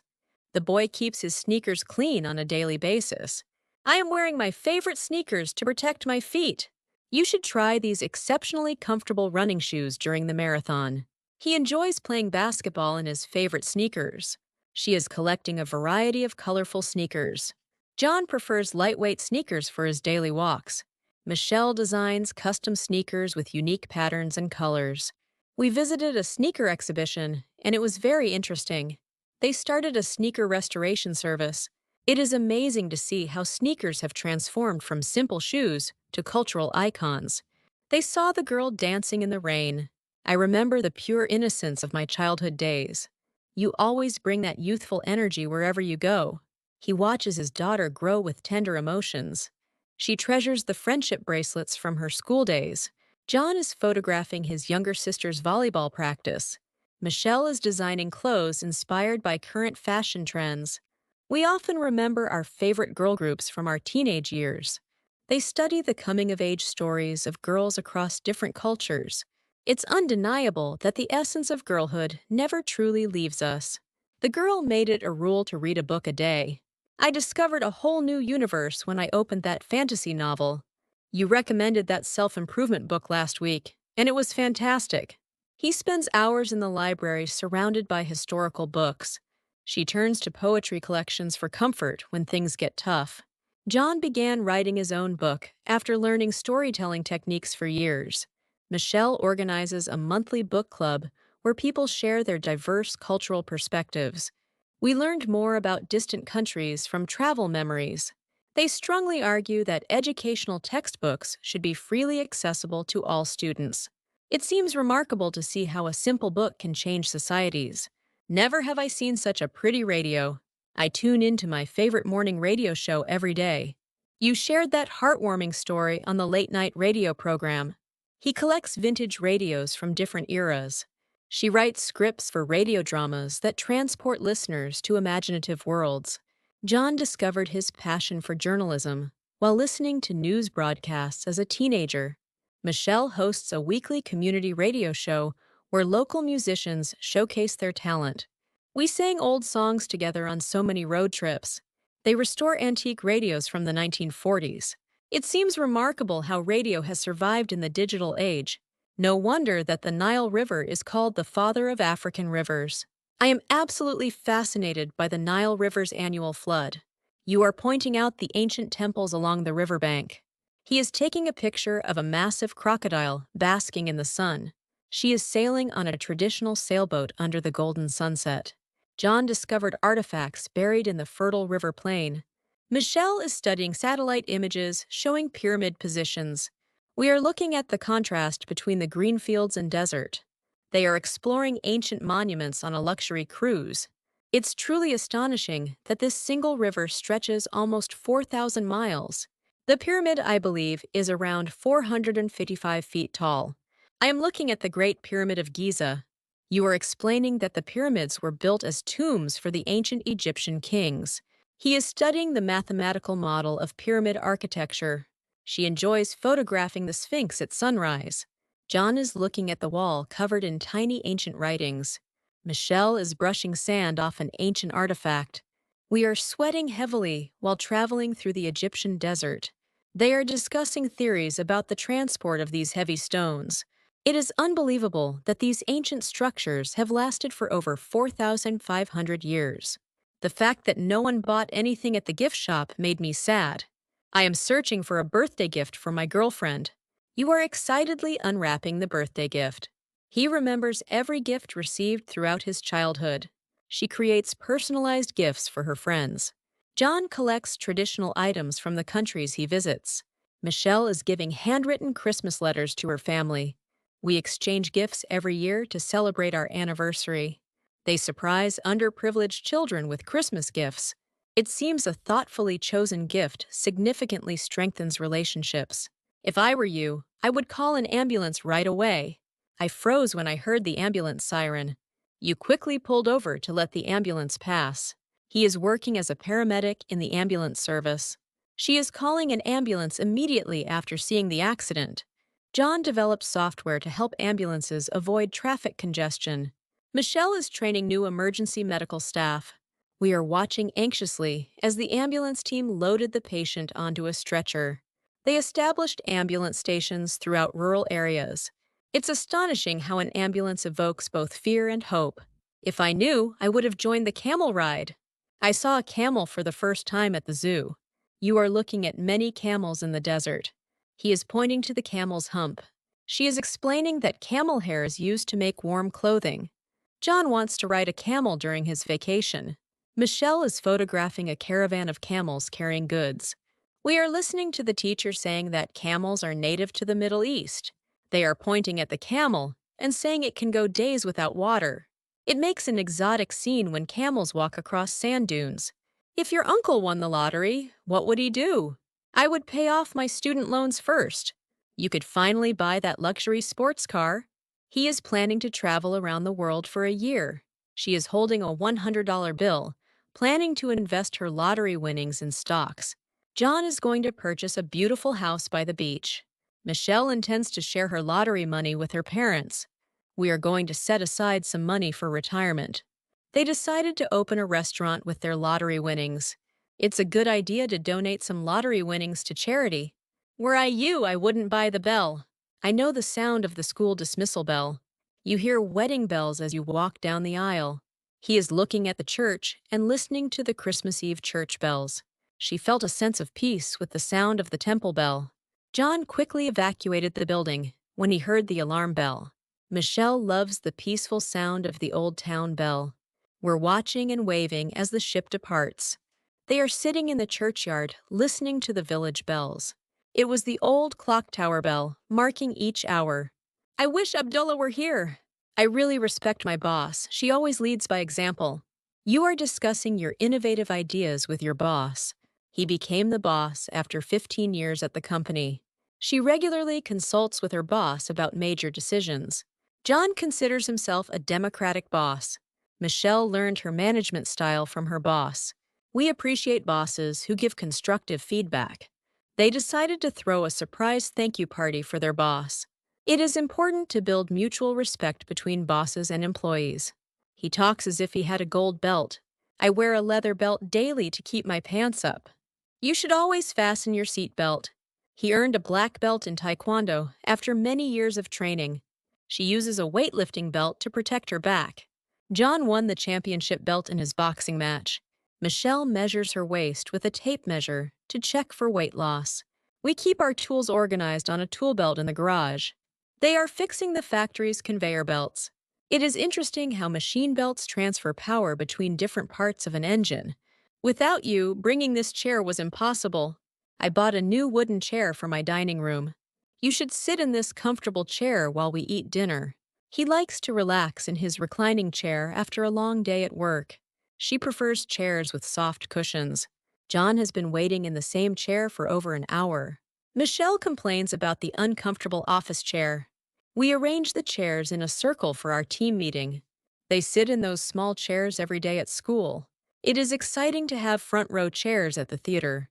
The boy keeps his sneakers clean on a daily basis. I am wearing my favorite sneakers to protect my feet. You should try these exceptionally comfortable running shoes during the marathon. He enjoys playing basketball in his favorite sneakers. She is collecting a variety of colorful sneakers. John prefers lightweight sneakers for his daily walks. Michelle designs custom sneakers with unique patterns and colors. We visited a sneaker exhibition, and it was very interesting. They started a sneaker restoration service. It is amazing to see how sneakers have transformed from simple shoes to cultural icons. They saw the girl dancing in the rain. I remember the pure innocence of my childhood days. You always bring that youthful energy wherever you go. He watches his daughter grow with tender emotions. She treasures the friendship bracelets from her school days. John is photographing his younger sister's volleyball practice. Michelle is designing clothes inspired by current fashion trends. We often remember our favorite girl groups from our teenage years. They study the coming-of-age stories of girls across different cultures. It's undeniable that the essence of girlhood never truly leaves us. The girl made it a rule to read a book a day. I discovered a whole new universe when I opened that fantasy novel. You recommended that self-improvement book last week, and it was fantastic. He spends hours in the library surrounded by historical books. She turns to poetry collections for comfort when things get tough. John began writing his own book after learning storytelling techniques for years. Michelle organizes a monthly book club where people share their diverse cultural perspectives. We learned more about distant countries from travel memories. They strongly argue that educational textbooks should be freely accessible to all students. It seems remarkable to see how a simple book can change societies. Never have I seen such a pretty radio. I tune into my favorite morning radio show every day. You shared that heartwarming story on the late-night radio program. He collects vintage radios from different eras. She writes scripts for radio dramas that transport listeners to imaginative worlds. John discovered his passion for journalism while listening to news broadcasts as a teenager. Michelle hosts a weekly community radio show where local musicians showcase their talent. We sang old songs together on so many road trips. They restore antique radios from the 1940s. It seems remarkable how radio has survived in the digital age. No wonder that the Nile River is called the father of African rivers. I am absolutely fascinated by the Nile River's annual flood. You are pointing out the ancient temples along the riverbank. He is taking a picture of a massive crocodile basking in the sun. She is sailing on a traditional sailboat under the golden sunset. John discovered artifacts buried in the fertile river plain. Michelle is studying satellite images showing pyramid positions. We are looking at the contrast between the green fields and desert. They are exploring ancient monuments on a luxury cruise. It's truly astonishing that this single river stretches almost 4,000 miles. The pyramid, I believe, is around 455 feet tall. I am looking at the Great Pyramid of Giza. You are explaining that the pyramids were built as tombs for the ancient Egyptian kings. He is studying the mathematical model of pyramid architecture. She enjoys photographing the Sphinx at sunrise. John is looking at the wall covered in tiny ancient writings. Michelle is brushing sand off an ancient artifact. We are sweating heavily while traveling through the Egyptian desert. They are discussing theories about the transport of these heavy stones. It is unbelievable that these ancient structures have lasted for over 4,500 years. The fact that no one bought anything at the gift shop made me sad. I am searching for a birthday gift for my girlfriend. You are excitedly unwrapping the birthday gift. He remembers every gift received throughout his childhood. She creates personalized gifts for her friends. John collects traditional items from the countries he visits. Michelle is giving handwritten Christmas letters to her family. We exchange gifts every year to celebrate our anniversary. They surprise underprivileged children with Christmas gifts. It seems a thoughtfully chosen gift significantly strengthens relationships. If I were you, I would call an ambulance right away. I froze when I heard the ambulance siren. You quickly pulled over to let the ambulance pass. He is working as a paramedic in the ambulance service. She is calling an ambulance immediately after seeing the accident. John develops software to help ambulances avoid traffic congestion. Michelle is training new emergency medical staff. We are watching anxiously as the ambulance team loaded the patient onto a stretcher. They established ambulance stations throughout rural areas. It's astonishing how an ambulance evokes both fear and hope. If I knew, I would have joined the camel ride. I saw a camel for the first time at the zoo. You are looking at many camels in the desert. He is pointing to the camel's hump. She is explaining that camel hair is used to make warm clothing. John wants to ride a camel during his vacation. Michelle is photographing a caravan of camels carrying goods. We are listening to the teacher saying that camels are native to the Middle East. They are pointing at the camel and saying it can go days without water. It makes an exotic scene when camels walk across sand dunes. If your uncle won the lottery, what would he do? I would pay off my student loans first. You could finally buy that luxury sports car. He is planning to travel around the world for a year. She is holding a $100 bill, planning to invest her lottery winnings in stocks. John is going to purchase a beautiful house by the beach. Michelle intends to share her lottery money with her parents. We are going to set aside some money for retirement. They decided to open a restaurant with their lottery winnings. It's a good idea to donate some lottery winnings to charity. Were I you, I wouldn't buy the bell. I know the sound of the school dismissal bell. You hear wedding bells as you walk down the aisle. He is looking at the church and listening to the Christmas Eve church bells. She felt a sense of peace with the sound of the temple bell. John quickly evacuated the building when he heard the alarm bell. Michelle loves the peaceful sound of the old town bell. We're watching and waving as the ship departs. They are sitting in the churchyard listening to the village bells. It was the old clock tower bell, marking each hour. I wish Abdullah were here. I really respect my boss. She always leads by example. You are discussing your innovative ideas with your boss. He became the boss after 15 years at the company. She regularly consults with her boss about major decisions. John considers himself a democratic boss. Michelle learned her management style from her boss. We appreciate bosses who give constructive feedback. They decided to throw a surprise thank you party for their boss. It is important to build mutual respect between bosses and employees. He talks as if he had a gold belt. I wear a leather belt daily to keep my pants up. You should always fasten your seat belt. He earned a black belt in Taekwondo after many years of training. She uses a weightlifting belt to protect her back. John won the championship belt in his boxing match. Michelle measures her waist with a tape measure to check for weight loss. We keep our tools organized on a tool belt in the garage. They are fixing the factory's conveyor belts. It is interesting how machine belts transfer power between different parts of an engine. Without you, bringing this chair was impossible. I bought a new wooden chair for my dining room. You should sit in this comfortable chair while we eat dinner. He likes to relax in his reclining chair after a long day at work. She prefers chairs with soft cushions. John has been waiting in the same chair for over an hour. Michelle complains about the uncomfortable office chair. We arrange the chairs in a circle for our team meeting. They sit in those small chairs every day at school. It is exciting to have front row chairs at the theater.